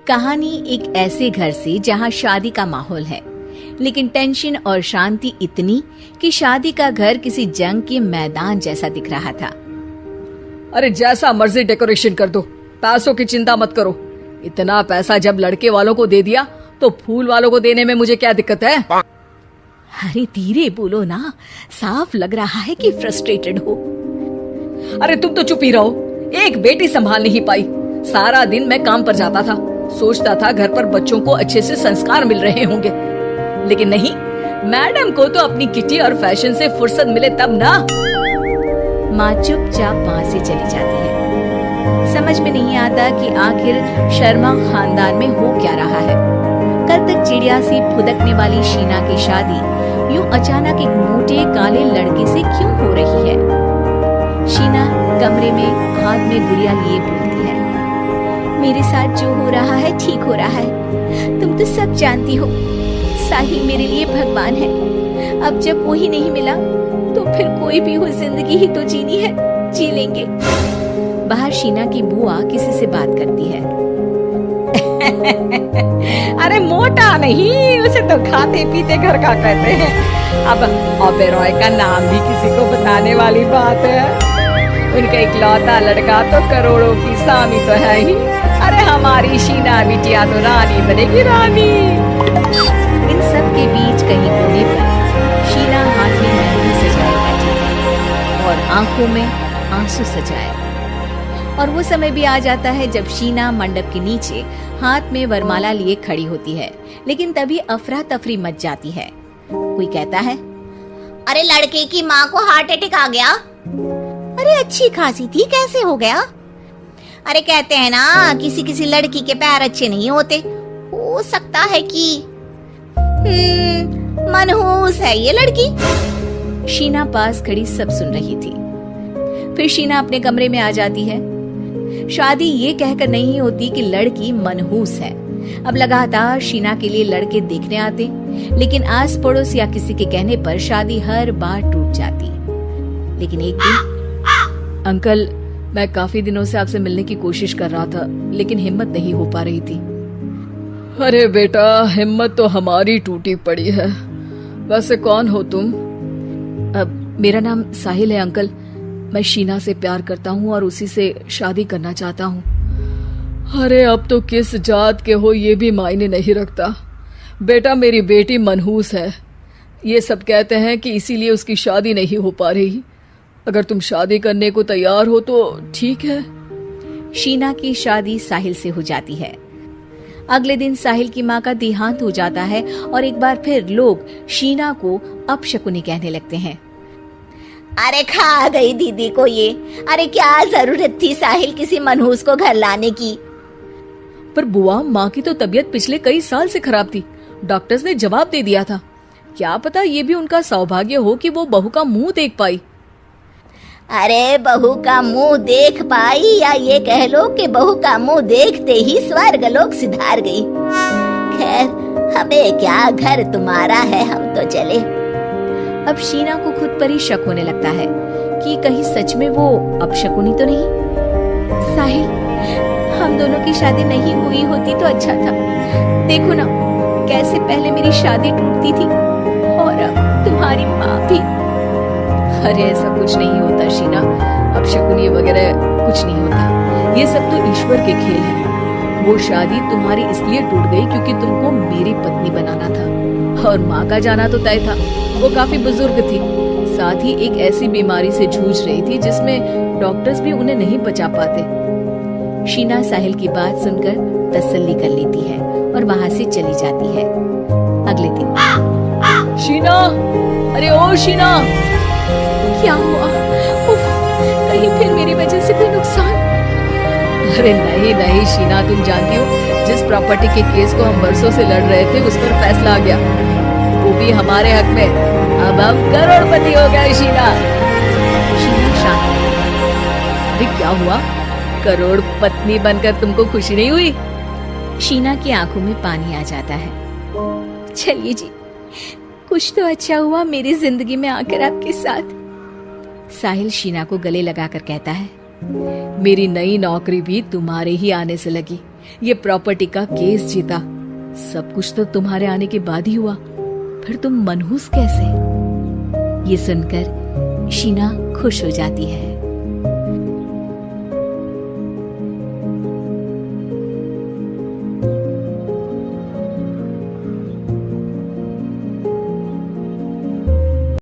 कहानी एक ऐसे घर से जहां शादी का माहौल है, लेकिन टेंशन और शांति इतनी कि शादी का घर किसी जंग के मैदान जैसा दिख रहा था। अरे जैसा मर्जी डेकोरेशन कर दो, पैसों की चिंता मत करो। इतना पैसा जब लड़के वालों को दे दिया तो फूल वालों को देने में मुझे क्या दिक्कत है? अरे धीरे बोलो ना, साफ लग रहा है कि फ्रस्ट्रेटेड हो। अरे तुम तो चुप ही रहो, एक बेटी संभाल नहीं पाई। सारा दिन मैं काम पर जाता था, सोचता था घर पर बच्चों को अच्छे से संस्कार मिल रहे होंगे, लेकिन नहीं, मैडम को तो अपनी किटी और फैशन से फुर्सत मिले तब ना। माँ चुपचाप वहाँ से चली जाती है। समझ में नहीं आता कि आखिर शर्मा खानदान में हो क्या रहा है। कल तक चिड़िया सी फुदकने वाली शीना की शादी यूं अचानक एक मोटे काले लड़के से क्यों हो रही है? शीना कमरे में हाथ में गुड़िया लिए बोलती है, मेरे साथ जो हो रहा है ठीक हो रहा है। तुम तो सब जानती हो, साहिल मेरे लिए भगवान है। अब जब वो ही नहीं मिला तो फिर कोई भी हो, जिंदगी ही तो जीनी है, जी लेंगे। बाहर शीना की बुआ किसी से बात करती है। अरे मोटा नहीं, उसे तो खाते पीते घर का कहते हैं। अब ओबेरॉय का नाम भी किसी को बताने वाली बात है। उनका इकलौता लड़का तो करोड़ों की स्वामी तो है ही। अरे हमारी शीना बिटिया तो रानी बनेगी, रानी। इन सब के बीच कहीं कोने पर शीना हाथ में मेहंदी सजाए बैठी है और आंखों में आंसू सजाए। और वो समय भी आ जाता है जब शीना मंडप के नीचे हाथ में वरमाला लिए खड़ी होती है, लेकिन तभी अफरा तफरी मच जाती है। कोई कहता है, अरे लड़के की माँ को हार्ट अटैक आ गया। अरे अच्छी खासी थी, कैसे हो गया? अरे कहते हैं ना, किसी किसी लड़की के पैर अच्छे नहीं होते, हो सकता है कि मनहूस है ये लड़की। शीना पास खड़ी सब सुन रही थी। फिर शीना अपने कमरे में आ जाती है। शादी ये कहकर नहीं होती कि लड़की मनहूस है। अब लगातार शीना के लिए लड़के देखने आते, लेकिन आस पड़ोस या किसी के कहने पर शादी हर बार टूट जाती। लेकिन एक दिन, अंकल, मैं काफी दिनों से आपसे मिलने की कोशिश कर रहा था, लेकिन हिम्मत नहीं हो पा रही थी। अरे बेटा, हिम्मत तो हमारी टूटी पड़ी है। वैसे कौन हो तुम? मेरा नाम साहिल है अंकल। मैं शीना से प्यार करता हूँ और उसी से शादी करना चाहता हूँ। अरे अब तो किस जात के हो ये भी मायने नहीं रखता। बेटा, मेरी बेटी मनहूस है। ये सब कहते हैं कि इसीलिए उसकी शादी नहीं हो पा रही। अगर तुम शादी करने को तैयार हो तो ठीक है। शीना की शादी साहिल से हो जाती है। अगले दिन साहिल की माँ का देहांत हो जाता है और एक बार फिर लोग शीना को अपशकुनी कहने लगते हैं। अरे खा गई दीदी को ये। अरे क्या जरूरत थी साहिल किसी मनहूस को घर लाने की? पर बुआ, माँ की तो तबीयत पिछले कई साल से खराब थी। डॉक्टर्स ने जवाब दे दिया था। क्या पता ये भी उनका सौभाग्य हो कि वो बहू का मुंह देख पाई। अरे बहू का मुंह देख पाई, या ये कह लो कि बहू का मुंह देखते ही स्वर्ग लोक सिधार गई। खैर हमें क्या, घर तुम्हारा है, हम तो चले। अब शीना को खुद पर ही शक होने लगता है कि कहीं सच में वो अपशकुनी तो नहीं। साहिल, हम दोनों की शादी नहीं हुई होती तो अच्छा था। देखो ना कैसे पहले मेरी शादी टूटती थी और अब तुम्हारी माँ भी। अरे ऐसा कुछ नहीं होता शीना, अपशकुनी वगैरह कुछ नहीं होता। ये सब तो ईश्वर के खेल है। वो शादी तुम्हारी इसलिए टूट गई क्योंकि तुमको मेरी पत्नी बनाना था, और माँ का जाना तो तय था। वो काफी बुजुर्ग थी, साथ ही एक ऐसी बीमारी से जूझ रही थी जिसमें डॉक्टर्स भी उन्हें नहीं बचा पाते। शीना साहिल की बात सुनकर तसल्ली कर लेती है और वहाँ से चली जाती है। अगले दिन, शीना, अरे ओ शीना, क्या हुआ? उफ, कहीं फिर मेरी वजह से कोई नुकसान? अरे नहीं नहीं शीना, तुम जानती हो जिस प्रॉपर्टी के केस को हम बरसों से लड़ रहे थे उस पर फैसला आ गया, वो भी हमारे हक में। अब हम करोड़पति हो गए शीना। शीना शांत। अरे क्या हुआ? करोड़ पत्नी बनकर तुमको खुशी नहीं हुई? शीना की आंखों में पानी आ जाता है। चलिए जी, कुछ तो अच्छा हुआ मेरी जिंदगी में आकर आपके साथ। साहिल शीना को गले लगाकर कहता है, मेरी नई नौकरी भी तुम्हारे ही आने से लगी। ये प्रॉपर्टी का केस जीता, सब कुछ तो तुम्हारे आने के बाद ही हुआ। फिर तुम मनहूस कैसे? ये सुनकर शीना खुश हो जाती है।